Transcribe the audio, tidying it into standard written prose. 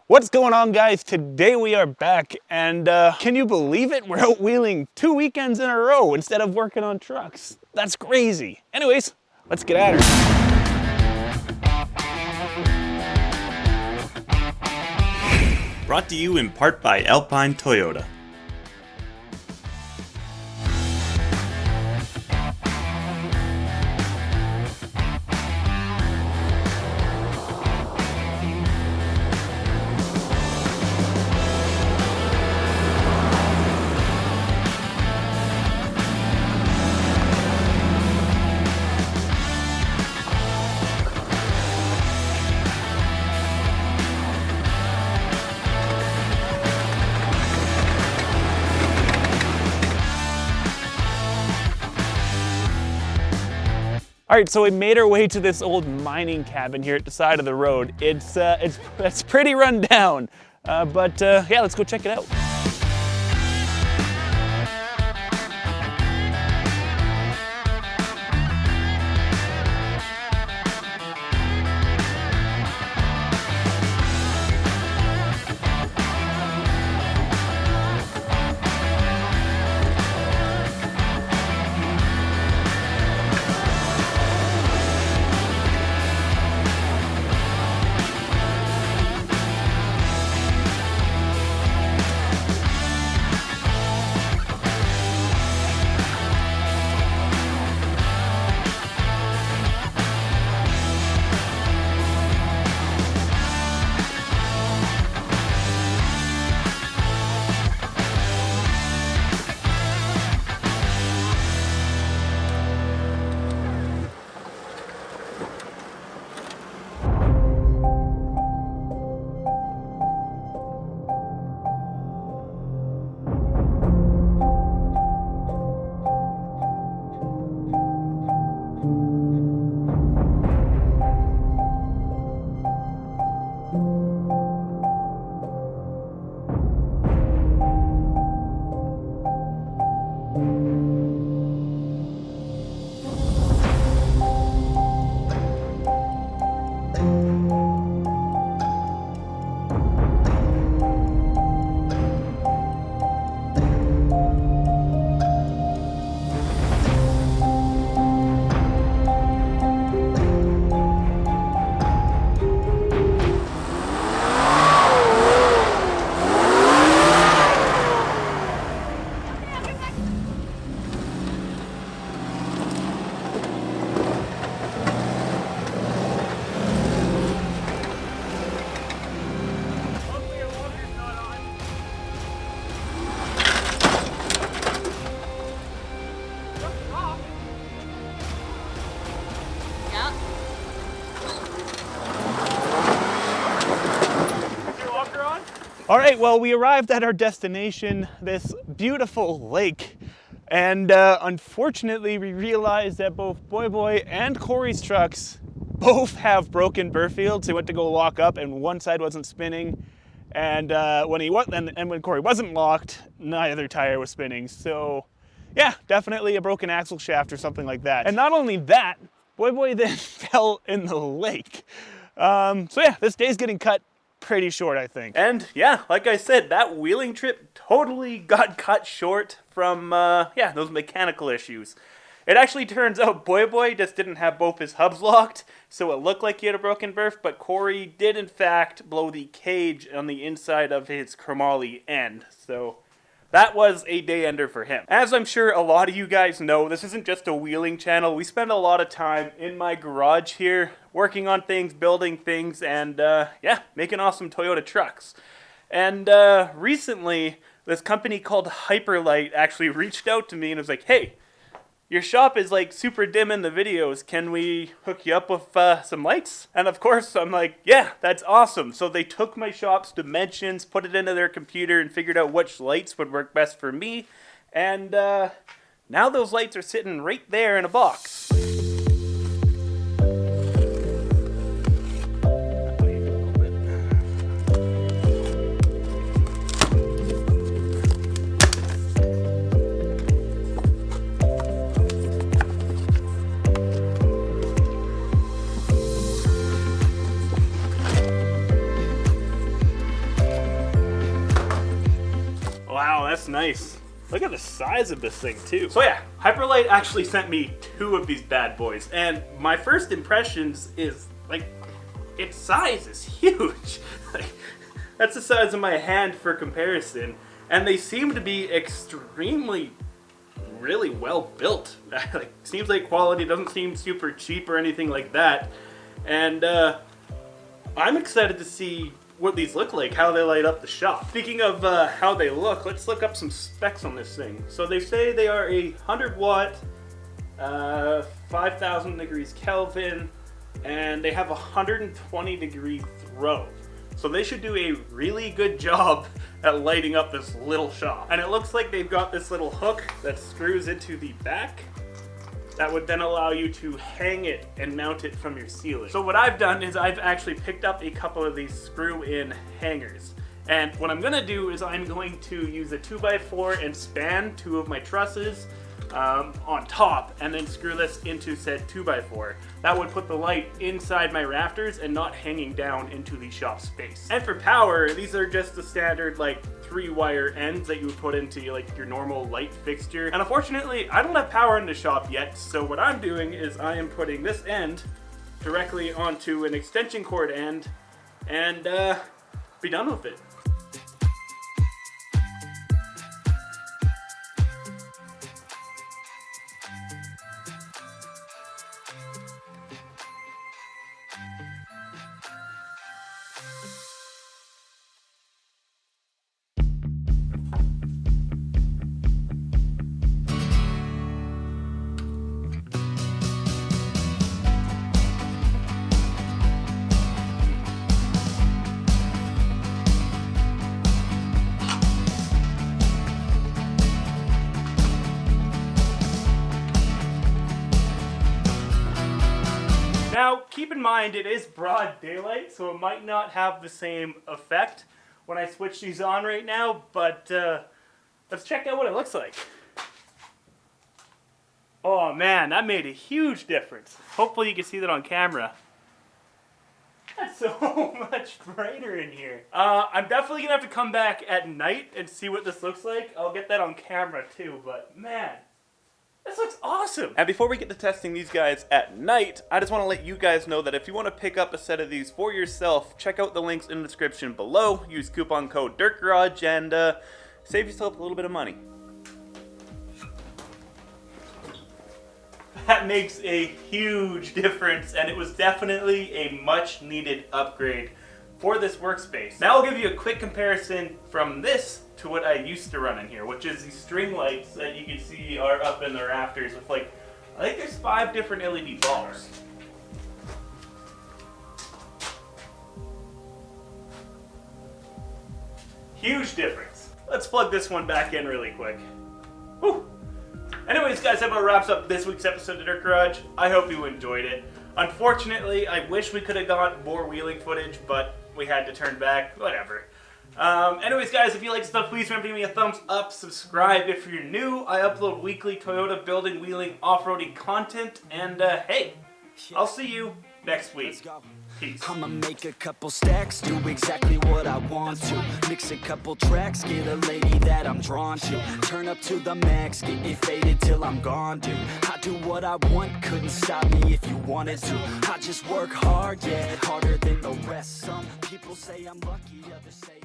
What's going on, guys? Today we are back, and can you believe it? We're out wheeling 2 weekends in a row instead of working on trucks. That's crazy. Anyways, let's get at her. Brought to you in part by Alpine Toyota. All right, so we made our way to this old mining cabin here at the side of the road. It's pretty run down, but yeah, let's go check it out. All right, well, we arrived at our destination, this beautiful lake, and unfortunately we realized that both Boy and Corey's trucks both have broken Burfields. They went to go lock up and one side wasn't spinning, and when Corey wasn't locked, neither tire was spinning. So yeah, definitely a broken axle shaft or something like that. And not only that, Boy then fell in the lake. So yeah, this day's getting cut pretty short, I think. And yeah, like I said, that wheeling trip totally got cut short from, those mechanical issues. It actually turns out Boy just didn't have both his hubs locked, so it looked like he had a broken berth, but Corey did in fact blow the cage on the inside of his chromoly end. So that was a day ender for him. As I'm sure a lot of you guys know, this isn't just a wheeling channel. We spend a lot of time in my garage here, working on things, building things, and making awesome Toyota trucks. And recently, this company called Hyperlite actually reached out to me and was like, hey, your shop is like super dim in the videos. Can we hook you up with some lights? And of course, I'm like, yeah, that's awesome. So they took my shop's dimensions, put it into their computer, and figured out which lights would work best for me. And now those lights are sitting right there in a box. that's nice. Look at the size of this thing too. So yeah, Hyperlite actually sent me 2 of these bad boys, and my first impressions is like, its size is huge. Like, that's the size of my hand for comparison, and they seem to be extremely, really well built. Like, seems like quality, doesn't seem super cheap or anything like that, and I'm excited to see what these look like, how they light up the shop. Speaking of how they look, let's look up some specs on this thing. So they say they are a 100 watt, 5,000 degrees Kelvin, and they have a 120 degree throw. So they should do a really good job at lighting up this little shop. And it looks like they've got this little hook that screws into the back that would then allow you to hang it and mount it from your ceiling. So what I've done is I've actually picked up a couple of these screw-in hangers. And what I'm gonna do is I'm going to use a 2x4 and span 2 of my trusses on top, and then screw this into said 2x4. That would put the light inside my rafters and not hanging down into the shop space. And for power, these are just the standard like 3-wire ends that you would put into like your normal light fixture. And unfortunately, I don't have power in the shop yet, so what I'm doing is I am putting this end directly onto an extension cord end and be done with it. Now, keep in mind, it is broad daylight, so it might not have the same effect when I switch these on right now, but let's check out what it looks like. Oh man, that made a huge difference. Hopefully you can see that on camera. That's so much brighter in here. I'm definitely gonna have to come back at night and see what this looks like. I'll get that on camera too, but man, this looks awesome! And before we get to testing these guys at night, I just want to let you guys know that if you want to pick up a set of these for yourself, check out the links in the description below. Use coupon code Dirt.Garage and save yourself a little bit of money. That makes a huge difference, and it was definitely a much needed upgrade for this workspace. Now I'll give you a quick comparison from this to what I used to run in here, which is these string lights that you can see are up in the rafters with like, I think there's 5 different LED bulbs. Huge difference. Let's plug this one back in really quick. Whew. Anyways guys, that about wraps up this week's episode of Dirt Garage. I hope you enjoyed it. Unfortunately, I wish we could have got more wheeling footage, but we had to turn back, whatever. Anyways guys, if you like stuff, please remember to give me a thumbs up, subscribe if you're new. I upload weekly Toyota building, wheeling, off-roading content, and hey, I'll see you next week. Peace. I'ma make a couple stacks, do exactly what I want to. Mix a couple tracks, get a lady that I'm drawn to. Turn up to the max, get it faded till I'm gone, dude. I do what I want, couldn't stop me if you wanted to. I just work hard, yeah, harder than the rest. Some people say I'm lucky, others say